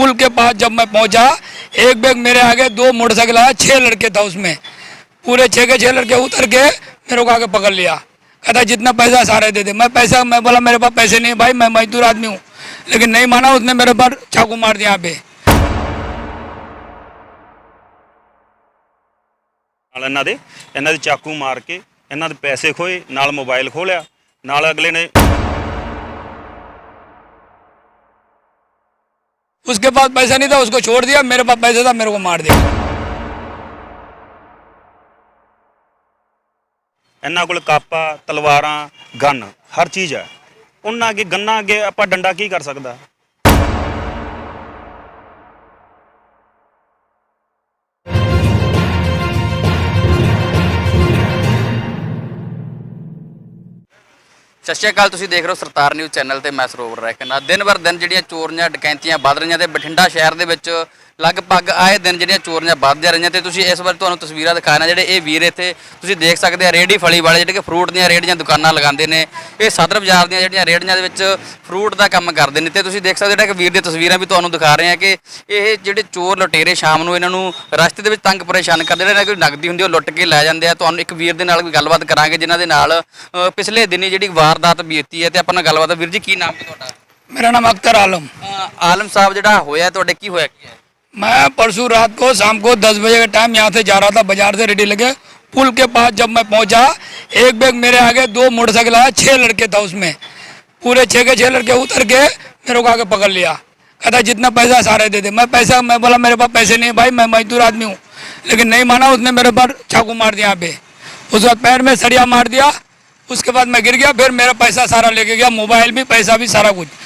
पुल के पास जब मैं पहुंचा, एक बैग मेरे आगे, दो मोटरसाइकिल आया, 6 लड़के था उसमें, पूरे 6 के 6 लड़के उतर के मेरे को आगे पकड़ लिया। कहता जितना पैसा सारे दे दे। मैं बोला मेरे पास पैसे नहीं भाई, मैं मजदूर आदमी हूँ, लेकिन नहीं माना। उसने मेरे पर चाकू मार दिया यहाँ पे। ਇਹਨਾਂ ਦੇ ਚਾਕੂ ਮਾਰ ਕੇ ਇਹਨਾਂ ਦੇ ਪੈਸੇ ਖੋਏ, ਨਾਲ ਮੋਬਾਈਲ ਖੋਲਿਆ, ਨਾਲ ਅਗਲੇ ਨੇ उसके पास पैसा नहीं था, उसको छोड़ दिया। मेरे पास पैसा था, मेरे को मार दिया। ਇਹਨਾਂ ਕੋਲ ਕਾਪਾ, ਤਲਵਾਰਾਂ, ਗਨ, ਹਰ ਚੀਜ਼ ਹੈ। ਉਹਨਾਂ ਅੱਗੇ ਗੰਨਾਂ ਅੱਗੇ ਆਪਾਂ ਡੰਡਾ ਕੀ ਕਰ ਸਕਦਾ। ਸਤਿ ਸ਼੍ਰੀ ਅਕਾਲ, ਤੁਸੀਂ ਦੇਖ ਰਹੇ ਹੋ ਸਰਦਾਰ ਨਿਊਜ਼ ਚੈਨਲ ਤੇ ਮੈਂ ਸਰੋਵਰ ਰੈਕਨਾ। ਦਿਨ ਬਰ ਦਿਨ ਜਿਹੜੀਆਂ ਚੋਰੀਆਂ ਡਕੈਤੀਆਂ ਵੱਧ ਰਹੀਆਂ ਤੇ ਬਠਿੰਡਾ ਸ਼ਹਿਰ ਦੇ ਵਿੱਚ ਲਗਭਗ ਆਏ ਦਿਨ ਜਿਹੜੀਆਂ ਚੋਰੀਆਂ ਵੱਧ ਜਾ ਰਹੀਆਂ ਤੇ ਤੁਸੀਂ ਇਸ ਵਾਰ ਤੁਹਾਨੂੰ ਤਸਵੀਰਾਂ ਦਿਖਾਣਾ ਜਿਹੜੇ ਇਹ ਵੀਰ ਇੱਥੇ ਤੁਸੀਂ ਦੇਖ ਸਕਦੇ ਆ ਰੇਹੜੀ ਫਲੀ ਵਾਲੇ ਜਿਹੜੇ ਕਿ ਫਰੂਟ ਦੀਆਂ ਰੇਹੜੀਆਂ ਦੁਕਾਨਾਂ ਲਗਾਉਂਦੇ ਨੇ। ਇਹ ਸਦਰ ਬਾਜ਼ਾਰ ਦੀਆਂ ਜਿਹੜੀਆਂ ਰੇਹੜੀਆਂ ਦੇ ਵਿੱਚ ਫਰੂਟ ਦਾ ਕੰਮ ਕਰਦੇ ਨੇ ਤੇ ਤੁਸੀਂ ਦੇਖ ਸਕਦੇ ਜਿਹੜਾ ਕਿ ਵੀਰ ਦੀਆਂ ਤਸਵੀਰਾਂ ਵੀ ਤੁਹਾਨੂੰ ਦਿਖਾ ਰਹੇ ਆ ਕਿ ਇਹ ਜਿਹੜੇ ਚੋਰ ਲੁਟੇਰੇ ਸ਼ਾਮ ਨੂੰ ਇਹਨਾਂ ਨੂੰ ਰਸਤੇ ਦੇ ਵਿੱਚ ਤੰਗ ਪਰੇਸ਼ਾਨ ਕਰਦੇ ਨੇ। ਕੋਈ ਨਗਦੀ ਹੁੰਦੀ ਉਹ ਲੁੱਟ ਕੇ ਲੈ ਜਾਂਦੇ ਆ। ਤੁਹਾਨੂੰ ਇੱਕ ਵੀਰ ਦੇ ਨਾਲ ਵੀ ਗੱਲਬਾਤ ਕਰਾਂਗੇ ਜਿਨ੍ਹਾਂ ਦੇ ਨਾਲ ਪਿਛਲੇ ਦਿਨੀ ਜਿਹੜੀ ਵਾਰਦਾਤ ਬੀਤੀ ਹੈ ਤੇ ਆਪਾਂ ਨਾਲ ਗੱਲਬਾਤ। ਵੀਰ ਜੀ ਕੀ ਨਾਮ ਹੈ ਤੁਹਾਡਾ? मेरा नाम अख्तर आलम। ਆਲਮ ਸਾਹਿਬ ਜਿਹੜਾ ਹੋਇਆ ਤੁਹਾਡੇ ਕੀ ਹੋਇਆ ਕੀ ਹੈ? मैं परसों रात को शाम को 10 बजे के टाइम यहाँ से जा रहा था, बाजार से रेडी लगे। पुल के पास जब मैं पहुंचा, एक बैग मेरे आगे, दो मोटरसाइकिल आया, 6 लड़के था उसमें, पूरे 6 के 6 लड़के उतर के मेरे को आगे पकड़ लिया। कहता जितना पैसा सारे दे दे। मैं बोला मेरे पास पैसे नहीं भाई, मैं मजदूर आदमी हूँ, लेकिन नहीं माना। उसने मेरे पर चाकू मार दिया यहाँ पे। उसके बाद पैर में सरिया मार दिया। उसके बाद मैं गिर गया। फिर मेरा पैसा सारा लेके गया, मोबाइल भी, पैसा भी, सारा कुछ।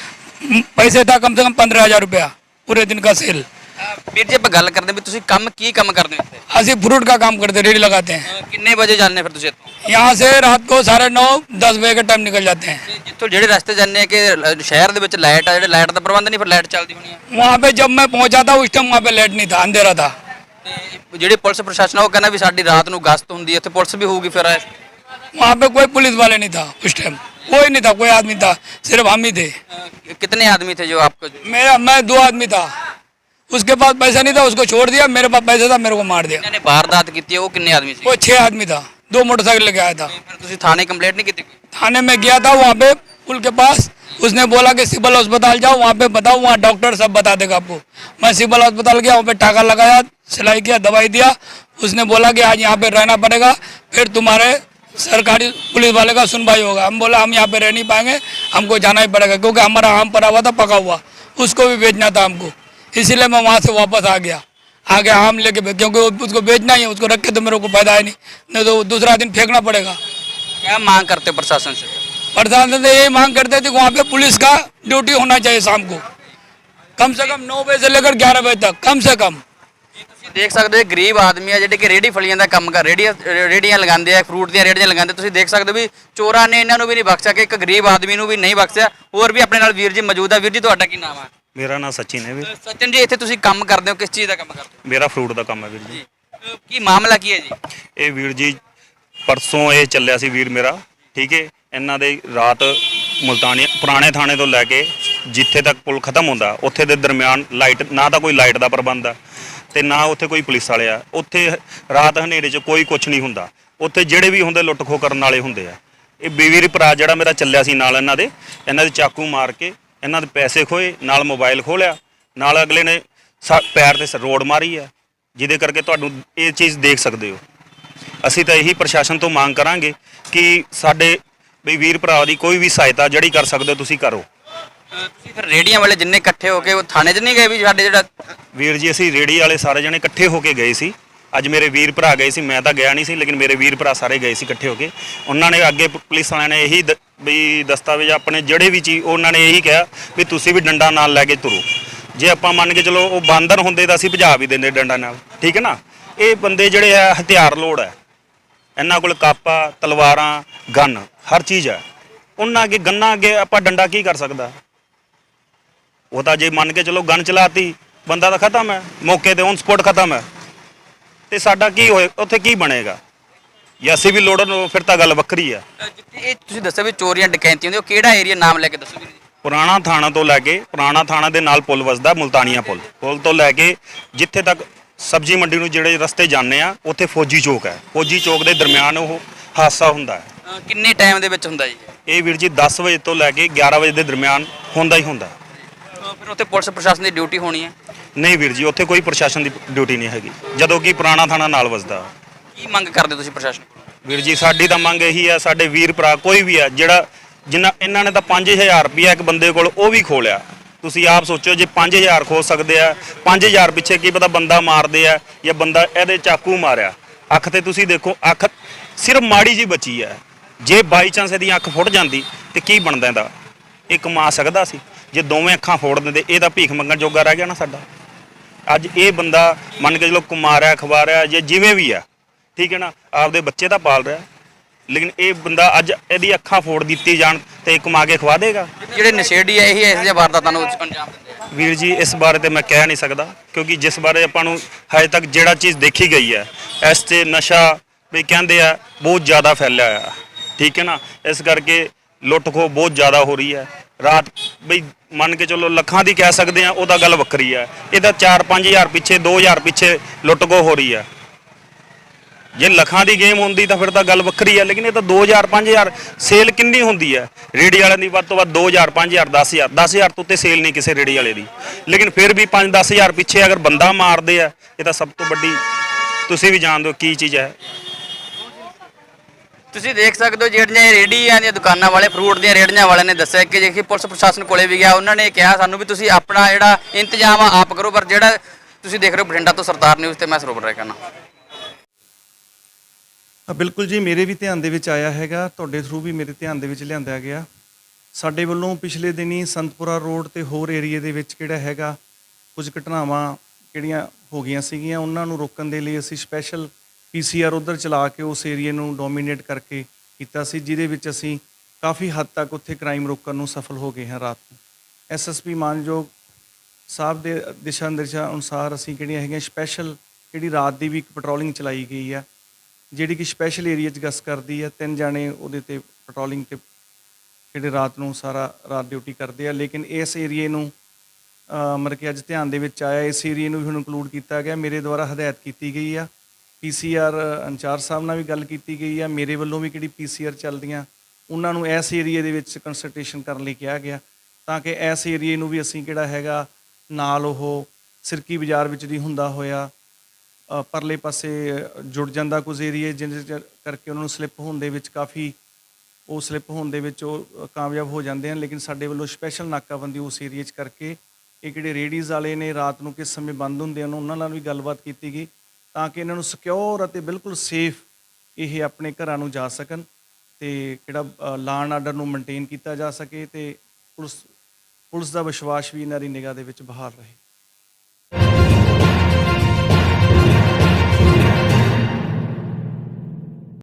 पैसे था कम से कम 15,000 रुपया, पूरे दिन का सेल। ਵੀਰ ਜੀ ਆਪਾਂ ਗੱਲ ਕਰਦੇ ਵੀ ਤੁਸੀਂ ਕੰਮ ਕੀ ਕੰਮ ਕਰਦੇ ਹੋ ਇੱਥੇ? ਅਸੀਂ फ्रूट का काम करते, रेडी लगाते हैं। ਕਿੰਨੇ ਵਜੇ ਜਾਂਦੇ ਫਿਰ ਤੁਸੀਂ ਇੱਥੋਂ? यहाँ से रात को 9:30-10 बजे के टाइम निकल जाते हैं। ਤੇ ਜਿੱਥੋਂ ਜਿਹੜੇ ਰਸਤੇ ਜਾਂਦੇ ਆ ਕਿ ਸ਼ਹਿਰ ਦੇ ਵਿੱਚ ਲਾਈਟ ਆ, ਜਿਹੜੇ ਲਾਈਟ ਦਾ ਪ੍ਰਬੰਧ ਨਹੀਂ, ਫਿਰ ਲਾਈਟ ਚੱਲਦੀ ਹੋਣੀ ਆ। वहाँ पे जब मैं पहुँचा था उस टाइम वहाँ पे लाइट नहीं था, अंधेरा था। ਤੇ ਜਿਹੜੀ ਪੁਲਿਸ ਪ੍ਰਸ਼ਾਸਨ ਆ ਉਹ ਕਹਿੰਦਾ ਵੀ ਸਾਡੀ ਰਾਤ ਨੂੰ ਗਸ਼ਤ ਹੁੰਦੀ ਹੈ, ਇੱਥੇ ਪੁਲਿਸ ਵੀ ਹੋਊਗੀ ਫਿਰ। वहाँ पे कोई पुलिस वाले नहीं था उस टाइम, कोई नहीं था, कोई आदमी था, सिर्फ हम ही थे। कितने आदमी थे जो आपको? मैं 2 आदमी था। उसके पास पैसा नहीं था, उसको छोड़ दिया। मेरे पास पैसा था, मेरे को मार दिया। जिन्होंने वारदात की थी वो कितने आदमी थे? वो 6 आदमी था, 2 मोटरसाइकिल लेके आया था। फिर तुसी थाने कंप्लेंट नहीं की थी? थाने में गया था, वहाँ पे पुल के पास। उसने बोला कि सिविल अस्पताल जाओ, वहाँ पे बताओ, वहाँ डॉक्टर सब बता देगा आपको। मैं सिविल अस्पताल गया, वहाँ पे टाका लगाया, सिलाई किया, दवाई दिया। उसने बोला कि आज यहाँ पे रहना पड़ेगा, फिर तुम्हारे सरकारी पुलिस वाले का सुनवाई होगा। हम बोला हम यहाँ पे रह नहीं पाएंगे, हमको जाना ही पड़ेगा, क्योंकि हमारा आम पड़ा हुआ था पका हुआ, उसको भी बेचना था हमको। इसीलिए मैं वहाँ से वापस आ गया आम लेके, क्योंकि उसको बेचना ही है, उसको रख के तो मेरे को फायदा है नहीं तो दूसरा दिन फेंकना पड़ेगा। क्या मांग करते प्रशासन से? प्रशासन से यही मांग करते थे कि वहाँ पे पुलिस का ड्यूटी होना चाहिए शाम को, कम से कम 9 बजे से लेकर 11 बजे तक, कम से कम। ਤੁਸੀਂ ਦੇਖ ਸਕਦੇ ਹੋ ਗਰੀਬ ਆਦਮੀ ਆ ਜਿਹੜੇ ਕਿ ਰੇਹੜੀ ਫਲੀਆਂ ਦਾ ਕੰਮ ਕਰ ਰੇਹੜੀਆਂ ਲਗਾਉਂਦੇ ਆ, ਫਰੂਟ ਦੀਆਂ ਰੇਹੜੀਆਂ ਲਗਾਉਂਦੇ। ਤੁਸੀਂ ਦੇਖ ਸਕਦੇ ਹੋ ਵੀ ਚੋਰਾਂ ਨੇ ਇਹਨਾਂ ਨੂੰ ਵੀ ਨਹੀਂ ਬਖਸ਼ਿਆ ਕਿ ਇੱਕ ਗਰੀਬ ਆਦਮੀ ਨੂੰ ਵੀ ਨਹੀਂ ਬਖਸ਼ਿਆ। ਹੋਰ ਵੀ ਆਪਣੇ ਨਾਲ ਵੀਰ ਜੀ ਮੌਜੂਦ ਆ। ਵੀਰ ਜੀ ਤੁਹਾਡਾ ਕੀ ਨਾਮ ਆ? ਮੇਰਾ ਨਾਮ ਸਚਿਨ ਹੈ ਵੀਰ। ਸਚਿਨ ਜੀ ਇੱਥੇ ਤੁਸੀਂ ਕੰਮ ਕਰਦੇ ਹੋ, ਕਿਸ ਚੀਜ਼ ਦਾ ਕੰਮ ਕਰਦੇ ਹੋ? ਮੇਰਾ ਫਰੂਟ ਦਾ ਕੰਮ ਹੈ ਵੀਰ ਜੀ। ਕੀ ਮਾਮਲਾ ਕੀ ਹੈ ਜੀ? ਇਹ ਵੀਰ ਜੀ ਪਰਸੋਂ ਇਹ ਚੱਲਿਆ ਸੀ ਵੀਰ ਮੇਰਾ, ਠੀਕ ਹੈ। ਇਹਨਾਂ ਦੇ ਰਾਤ ਮੁਲਤਾਨੀ ਪੁਰਾਣੇ ਥਾਣੇ ਤੋਂ ਲੈ ਕੇ ਜਿੱਥੇ ਤੱਕ ਪੁਲ ਖਤਮ ਹੁੰਦਾ ਉੱਥੇ ਦੇ ਦਰਮਿਆਨ ਲਾਈਟ, ਨਾ ਤਾਂ ਕੋਈ ਲਾਈਟ ਦਾ ਪ੍ਰਬੰਧ ਆ ਤੇ ਨਾ ਉੱਥੇ ਕੋਈ ਪੁਲਿਸ ਵਾਲੇ ਆ। ਉੱਥੇ ਰਾਤ ਹਨੇਰੇ 'ਚ ਕੋਈ ਕੁਝ ਨਹੀਂ ਹੁੰਦਾ। ਉੱਥੇ ਜਿਹੜੇ ਵੀ ਹੁੰਦੇ ਲੁੱਟ ਖੋਹ ਕਰਨ ਵਾਲੇ ਹੁੰਦੇ ਆ। ਇਹ ਵੀਰ ਭਰਾ ਜਿਹੜਾ ਮੇਰਾ ਚੱਲਿਆ ਸੀ ਨਾਲ ਇਹਨਾਂ ਦੇ ਚਾਕੂ ਮਾਰ ਕੇ ਇਹਨਾਂ ਦੇ ਪੈਸੇ ਖੋਏ, ਨਾਲ ਮੋਬਾਈਲ ਖੋਲਿਆ, ਨਾਲ ਅਗਲੇ ਨੇ ਪੈਰ ਤੇ ਰੋਡ ਮਾਰੀ ਆ, ਜਿਹਦੇ ਕਰਕੇ ਤੁਹਾਨੂੰ ਇਹ ਚੀਜ਼ ਦੇਖ ਸਕਦੇ ਹੋ। ਅਸੀਂ ਤਾਂ ਇਹੀ ਪ੍ਰਸ਼ਾਸਨ ਤੋਂ ਮੰਗ ਕਰਾਂਗੇ ਕਿ ਸਾਡੇ ਵੀ ਵੀਰ ਭਰਾ ਦੀ ਕੋਈ ਵੀ ਸਹਾਇਤਾ ਜਿਹੜੀ ਕਰ ਸਕਦੇ ਹੋ ਤੁਸੀਂ ਕਰੋ। ਤੁਸੀਂ ਫਿਰ ਰੇਹੜੀਆਂ ਵਾਲੇ ਜਿੰਨੇ ਇਕੱਠੇ ਹੋ ਕੇ ਉਹ ਥਾਣੇ 'ਚ ਨਹੀਂ ਗਏ ਵੀ ਸਾਡੇ ਜਿਹੜਾ? ਵੀਰ ਜੀ ਅਸੀਂ ਰੇਹੜੀ ਵਾਲੇ ਸਾਰੇ ਜਣੇ ਇਕੱਠੇ ਹੋ ਕੇ ਗਏ ਸੀ। ਅੱਜ ਮੇਰੇ ਵੀਰ ਭਰਾ ਗਏ ਸੀ, ਮੈਂ ਤਾਂ ਗਿਆ ਨਹੀਂ ਸੀ, ਲੇਕਿਨ ਮੇਰੇ ਵੀਰ ਭਰਾ ਸਾਰੇ ਗਏ ਸੀ ਇਕੱਠੇ ਹੋ ਕੇ। ਉਹਨਾਂ ਨੇ ਅੱਗੇ ਪੁਲਿਸ ਵਾਲਿਆਂ ਨੇ ਇਹੀ ਵੀ ਦਸਤਾਵੇਜ਼ ਆਪਣੇ ਜਿਹੜੇ ਵੀ ਚੀਜ਼ ਉਹਨਾਂ ਨੇ ਇਹੀ ਕਿਹਾ ਵੀ ਤੁਸੀਂ ਵੀ ਡੰਡਾ ਨਾਲ ਲੈ ਕੇ ਤੁਰੋ। ਜੇ ਆਪਾਂ ਮੰਨ ਕੇ ਚਲੋ ਉਹ ਬਾਂਦਰ ਹੁੰਦੇ ਤਾਂ ਅਸੀਂ ਭਜਾ ਵੀ ਦਿੰਦੇ ਡੰਡਾ ਨਾਲ, ਠੀਕ ਹੈ ਨਾ। ਇਹ ਬੰਦੇ ਜਿਹੜੇ ਆ ਹਥਿਆਰ ਲੋੜ ਹੈ, ਇਹਨਾਂ ਕੋਲ ਕਾਪਾ, ਤਲਵਾਰਾਂ, ਗਨ, ਹਰ ਚੀਜ਼ ਹੈ। ਉਹਨਾਂ ਅੱਗੇ ਗੰਨਾਂ ਅੱਗੇ ਆਪਾਂ ਡੰਡਾ ਕੀ ਕਰ ਸਕਦਾ। ਉਹ ਤਾਂ ਜੇ ਮੰਨ ਕੇ ਚਲੋ ਗਨ ਚਲਾਤੀ ਬੰਦਾ ਤਾਂ ਖਤਮ ਹੈ, ਮੌਕੇ ਤੇ ਔਨ ਸਪੌਟ ਖਤਮ ਹੈ। ਤੇ ਸਾਡਾ ਕੀ ਹੋਏ ਉੱਥੇ, ਕੀ ਬਣੇਗਾ? ਜੇ ਅਸੀਂ ਵੀ ਲੋੜਨ ਫਿਰ ਤਾਂ ਗੱਲ ਵੱਖਰੀ ਆ। ਇਹ ਤੁਸੀਂ ਦੱਸਿਆ ਵੀ ਚੋਰੀਆਂ ਡਕੈਤੀਆਂ ਹੁੰਦੀਆਂ, ਉਹ ਕਿਹੜਾ ਏਰੀਆ ਨਾਮ ਲੈ ਕੇ ਦੱਸੋ ਵੀਰ ਜੀ? ਪੁਰਾਣਾ ਥਾਣਾ ਤੋਂ ਲੈ ਕੇ, ਪੁਰਾਣਾ ਥਾਣਾ ਦੇ ਨਾਲ ਪੁਲ ਵਸਦਾ ਮੁਲਤਾਨੀਆ ਪੁਲ ਤੋਂ ਲੈ ਕੇ ਜਿੱਥੇ ਤੱਕ ਸਬਜ਼ੀ ਮੰਡੀ ਨੂੰ ਜਿਹੜੇ ਰਸਤੇ ਜਾਂਦੇ ਆ, ਉੱਥੇ ਫੌਜੀ ਚੌਕ ਹੈ। ਫੌਜੀ ਚੌਕ ਦੇ ਦਰਮਿਆਨ ਉਹ ਹਾਦਸਾ ਹੁੰਦਾ ਹੈ। ਕਿੰਨੇ ਟਾਈਮ ਦੇ ਵਿੱਚ ਹੁੰਦਾ ਜੀ ਇਹ ਵੀਰ ਜੀ 10 ਵਜੇ ਤੋਂ ਲੈ ਕੇ 11 ਵਜੇ ਦੇ ਦਰਮਿਆਨ ਹੁੰਦਾ ਹੀ ਹੁੰਦਾ। ਫਿਰ ਉੱਥੇ ਪੁਲਿਸ ਪ੍ਰਸ਼ਾਸਨ ਦੀ ਡਿਊਟੀ ਹੋਣੀ ਹੈ? ਨਹੀਂ ਵੀਰ ਜੀ, ਉੱਥੇ ਕੋਈ ਪ੍ਰਸ਼ਾਸਨ ਦੀ ਡਿਊਟੀ ਨਹੀਂ ਹੈਗੀ, ਜਦੋਂ ਕਿ ਪੁਰਾਣਾ ਥਾਣਾ ਨਾਲ ਵਸਦਾ। ਕੀ ਮੰਗ ਕਰਦੇ ਤੁਸੀਂ ਪ੍ਰਸ਼ਾਸਨ ਕੋਲੋਂ? ਵੀਰ ਜੀ ਸਾਡੀ ਤਾਂ ਮੰਗ ਇਹੀ ਆ, ਸਾਡੇ ਵੀਰ ਭਰਾ ਕੋਈ ਵੀ ਆ ਜਿਹੜਾ ਜਿੰਨਾ ਇਹਨਾਂ ਨੇ ਤਾਂ 5000 ਰੁਪਇਆ ਇੱਕ ਬੰਦੇ ਕੋਲ ਉਹ ਵੀ ਖੋਲਿਆ। ਤੁਸੀਂ ਆਪ ਸੋਚੋ, ਜੇ 5000 ਖੋ ਸਕਦੇ ਆ, 5000 ਪਿੱਛੇ ਕੀ ਪਤਾ ਬੰਦਾ ਮਾਰਦੇ ਆ ਜਾਂ ਬੰਦਾ ਇਹਦੇ ਚਾਕੂ ਮਾਰਿਆ। ਅੱਖ ਤੇ ਤੁਸੀਂ ਦੇਖੋ, ਅੱਖ ਸਿਰਫ ਮਾੜੀ ਜੀ ਬਚੀ ਹੈ। ਜੇ ਬਾਈ ਚਾਂਸ ਇਹਦੀ ਅੱਖ ਫੁੱਟ ਜਾਂਦੀ ਤੇ ਕੀ ਬਣਦਾ ਇਹਦਾ? ਇਹ ਕਮਾ ਸਕਦਾ ਸੀ। ਜੇ ਦੋਵੇਂ ਅੱਖਾਂ ਫੋੜ ਦਿੰਦੇ, ਇਹ ਤਾਂ ਭੀਖ ਮੰਗਣ ਜੋਗਾ ਰਹਿ ਗਿਆ ਨਾ ਸਾਡਾ। ਅੱਜ ਇਹ ਬੰਦਾ ਮੰਨ ਕੇ ਚਲੋ ਕਮਾ ਰਿਹਾ, ਖਵਾ ਰਿਹਾ ਜਾਂ ਜਿਵੇਂ ਵੀ ਆ, ਠੀਕ ਹੈ ਨਾ, ਆਪਦੇ ਬੱਚੇ ਤਾਂ ਪਾਲ ਰਿਹਾ, ਲੇਕਿਨ ਇਹ ਬੰਦਾ ਅੱਜ ਇਹਦੀ ਅੱਖਾਂ ਫੋੜ ਦਿੱਤੀ ਜਾਣ ਤੇ ਕਮਾ ਕੇ ਖਵਾ ਦੇਗਾ। ਜਿਹੜੇ ਨਸ਼ੇੜੀ ਹੈ ਇਹੀ ਇਹੋ ਜਿਹੇ ਵਾਰਦਾਤਾਂ ਨੂੰ ਅੰਜਾਮ ਦਿੰਦੇ ਆ? ਵੀਰ ਜੀ ਇਸ ਬਾਰੇ ਤੇ ਮੈਂ ਕਹਿ ਨਹੀਂ ਸਕਦਾ, ਕਿਉਂਕਿ ਜਿਸ ਬਾਰੇ ਆਪਾਂ ਨੂੰ ਹਜੇ ਤੱਕ ਜਿਹੜਾ ਚੀਜ਼ ਦੇਖੀ ਗਈ ਹੈ, ਇਸ 'ਤੇ ਨਸ਼ਾ ਵੀ ਕਹਿੰਦੇ ਆ ਬਹੁਤ ਜ਼ਿਆਦਾ ਫੈਲਿਆ ਆ, ਠੀਕ ਹੈ ਨਾ। ਇਸ ਕਰਕੇ ਲੁੱਟ ਖੋਹ ਬਹੁਤ ਜ਼ਿਆਦਾ ਹੋ ਰਹੀ ਹੈ। ਰਾਤ ਬਈ ਮੰਨ ਕੇ ਚਲੋ ਲੱਖਾਂ ਦੀ ਕਹਿ ਸਕਦੇ ਆ, ਉਹਦਾ ਗੱਲ ਵੱਖਰੀ ਹੈ। ਇਹਦਾ 4-5000 ਪਿੱਛੇ 2000 ਪਿੱਛੇ ਲੁੱਟ ਖੋਹ ਹੋ ਰਹੀ ਹੈ। ਜੇ ਲੱਖਾਂ ਦੀ ਗੇਮ ਹੁੰਦੀ ਤਾਂ ਫਿਰ ਤਾਂ ਗੱਲ ਵੱਖਰੀ ਹੈ, ਲੇਕਿਨ ਇਹ ਤਾਂ 2000-5000 ਸੇਲ ਕਿੰਨੀ ਹੁੰਦੀ ਹੈ ਰੇੜੀ ਵਾਲਿਆਂ ਦੀ? ਵੱਧ ਤੋਂ ਵੱਧ 2000-5000 10000 ਤੋਂ ਉੱਤੇ ਸੇਲ ਨਹੀਂ ਕਿਸੇ ਰੇੜੀ ਵਾਲੇ ਦੀ। ਲੇਕਿਨ ਫਿਰ ਵੀ 5-10000 ਪਿੱਛੇ ਅਗਰ ਬੰਦਾ ਮਾਰਦੇ ਆ, ਇਹ ਤਾਂ ਸਭ ਤੋਂ ਵੱਡੀ ਤੁਸੀਂ ਵੀ ਜਾਣਦੇ ਹੋ ਕੀ ਚੀਜ਼ ਹੈ। ਤੁਸੀਂ ਦੇਖ ਸਕਦੇ ਹੋ ਜਿਹੜੀਆਂ ਰੇਹੜੀਆਂ ਦੀਆਂ ਦੁਕਾਨਾਂ ਵਾਲੇ, ਫਰੂਟ ਦੀਆਂ ਰੇਹੜੀਆਂ ਵਾਲਿਆਂ ਨੇ ਦੱਸਿਆ ਕਿ ਜੇ ਪੁਲਿਸ ਪ੍ਰਸ਼ਾਸਨ ਕੋਲੇ ਵੀ ਗਿਆ, ਉਹਨਾਂ ਨੇ ਕਿਹਾ ਸਾਨੂੰ ਵੀ ਤੁਸੀਂ ਆਪਣਾ ਜਿਹੜਾ ਇੰਤਜ਼ਾਮ ਆ ਆਪ ਕਰੋ। ਪਰ ਜਿਹੜਾ ਤੁਸੀਂ ਦੇਖ ਰਹੇ ਹੋ ਬਠਿੰਡਾ ਤੋਂ ਸਰਦਾਰ ਨਿਊਜ਼ ਤੇ ਮੈਂ ਸਰੋਵਰ ਰਾਏ ਕਰਨਾ। ਬਿਲਕੁਲ ਜੀ, ਮੇਰੇ ਵੀ ਧਿਆਨ ਦੇ ਵਿੱਚ ਆਇਆ ਹੈਗਾ, ਤੁਹਾਡੇ ਥਰੂ ਵੀ ਮੇਰੇ ਧਿਆਨ ਦੇ ਵਿੱਚ ਲਿਆਂਦਾ ਗਿਆ। ਸਾਡੇ ਵੱਲੋਂ ਪਿਛਲੇ ਦਿਨੀ ਸੰਤਪੁਰਾ ਰੋਡ ਤੇ ਹੋਰ ਏਰੀਏ ਦੇ ਵਿੱਚ ਕਿਹੜਾ ਹੈਗਾ ਕੁਝ ਘਟਨਾਵਾਂ ਕਿਹੜੀਆਂ ਹੋ ਗਈਆਂ ਸੀਗੀਆਂ, ਉਹਨਾਂ ਨੂੰ ਰੋਕਣ ਦੇ ਲਈ ਅਸੀਂ ਸਪੈਸ਼ਲ PCR ਉੱਧਰ ਚਲਾ ਕੇ ਉਸ ਏਰੀਏ ਨੂੰ ਡੋਮੀਨੇਟ ਕਰਕੇ ਕੀਤਾ ਸੀ, ਜਿਹਦੇ ਵਿੱਚ ਅਸੀਂ ਕਾਫੀ ਹੱਦ ਤੱਕ ਉੱਥੇ ਕ੍ਰਾਈਮ ਰੋਕਣ ਨੂੰ ਸਫਲ ਹੋ ਗਏ ਹਾਂ। ਰਾਤ ਨੂੰ SSP ਮਾਨਯੋਗ ਸਾਹਿਬ ਦੇ ਦਿਸ਼ਾ ਨਿਰਦੇਸ਼ਾਂ ਅਨੁਸਾਰ ਅਸੀਂ ਕਿਹੜੀਆਂ ਹੈਗੀਆਂ ਸਪੈਸ਼ਲ ਜਿਹੜੀ ਰਾਤ ਦੀ ਵੀ ਇੱਕ ਪੈਟਰੋਲਿੰਗ ਚਲਾਈ ਗਈ ਆ, ਜਿਹੜੀ ਕਿ ਸਪੈਸ਼ਲ ਏਰੀਆ 'ਚ ਗਸ਼ਤ ਕਰਦੀ ਆ। 3 ਜਾਣੇ ਉਹਦੇ 'ਤੇ ਪੈਟਰੋਲਿੰਗ 'ਤੇ ਜਿਹੜੇ ਰਾਤ ਨੂੰ ਸਾਰਾ ਰਾਤ ਡਿਊਟੀ ਕਰਦੇ ਆ। ਲੇਕਿਨ ਇਸ ਏਰੀਏ ਨੂੰ ਮਤਲਬ ਕਿ ਅੱਜ ਧਿਆਨ ਦੇ ਵਿੱਚ ਆਇਆ, ਇਸ ਏਰੀਏ ਨੂੰ ਵੀ ਹੁਣ ਇਨਕਲੂਡ ਕੀਤਾ ਗਿਆ। ਮੇਰੇ ਦੁਆਰਾ ਹਦਾਇਤ ਕੀਤੀ ਗਈ ਆ, PCR ਇੰਚਾਰਜ ਸਾਹਿਬ ਨਾਲ ਵੀ ਗੱਲ ਕੀਤੀ ਗਈ ਆ, ਮੇਰੇ ਵੱਲੋਂ ਵੀ ਕਿਹੜੀ PCR ਚੱਲਦੀਆਂ ਉਹਨਾਂ ਨੂੰ ਇਸ ਏਰੀਏ ਦੇ ਵਿੱਚ ਕੰਸਲਟੇਸ਼ਨ ਕਰਨ ਲਈ ਕਿਹਾ ਗਿਆ, ਤਾਂ ਕਿ ਇਸ ਏਰੀਏ ਨੂੰ ਵੀ ਅਸੀਂ ਕਿਹੜਾ ਹੈਗਾ ਨਾਲ ਉਹ ਸਿਰਕੀ ਬਾਜ਼ਾਰ ਵਿੱਚ ਦੀ ਹੁੰਦਾ ਹੋਇਆ ਪਰਲੇ ਪਾਸੇ ਜੁੜ ਜਾਂਦਾ ਕੁਝ ਏਰੀਏ, ਜਿਹਦੇ ਕਰਕੇ ਉਹਨਾਂ ਨੂੰ ਸਲਿੱਪ ਹੋਣ ਦੇ ਵਿੱਚ ਉਹ ਕਾਮਯਾਬ ਹੋ ਜਾਂਦੇ ਹਨ। ਲੇਕਿਨ ਸਾਡੇ ਵੱਲੋਂ ਸਪੈਸ਼ਲ ਨਾਕਾਬੰਦੀ ਉਸ ਏਰੀਏ 'ਚ ਕਰਕੇ ਇਹ ਜਿਹੜੇ ਰੇਹੜੀਜ਼ ਵਾਲੇ ਨੇ ਰਾਤ ਨੂੰ ਕਿਸ ਸਮੇਂ ਬੰਦ ਹੁੰਦੇ ਹਨ ਉਹਨਾਂ ਨਾਲ ਵੀ ਗੱਲਬਾਤ ਕੀਤੀ ਗਈ, ਤਾਂ ਕਿ ਇਹਨਾਂ ਨੂੰ ਸਿਕਿਉਰ ਅਤੇ ਬਿਲਕੁਲ ਸੇਫ ਇਹ ਆਪਣੇ ਘਰਾਂ ਨੂੰ ਜਾ ਸਕਣ ਤੇ ਕਿਹੜਾ ਲਾਅ ਐਂਡ ਆਰਡਰ ਨੂੰ ਮੇਨਟੇਨ ਕੀਤਾ ਜਾ ਸਕੇ ਤੇ ਪੁਲਿਸ ਦਾ ਵਿਸ਼ਵਾਸ ਵੀ ਇਹਨਾਂ ਦੀ ਨਿਗਾਹ ਦੇ ਵਿੱਚ ਬਹਾਲ ਰਹੇ।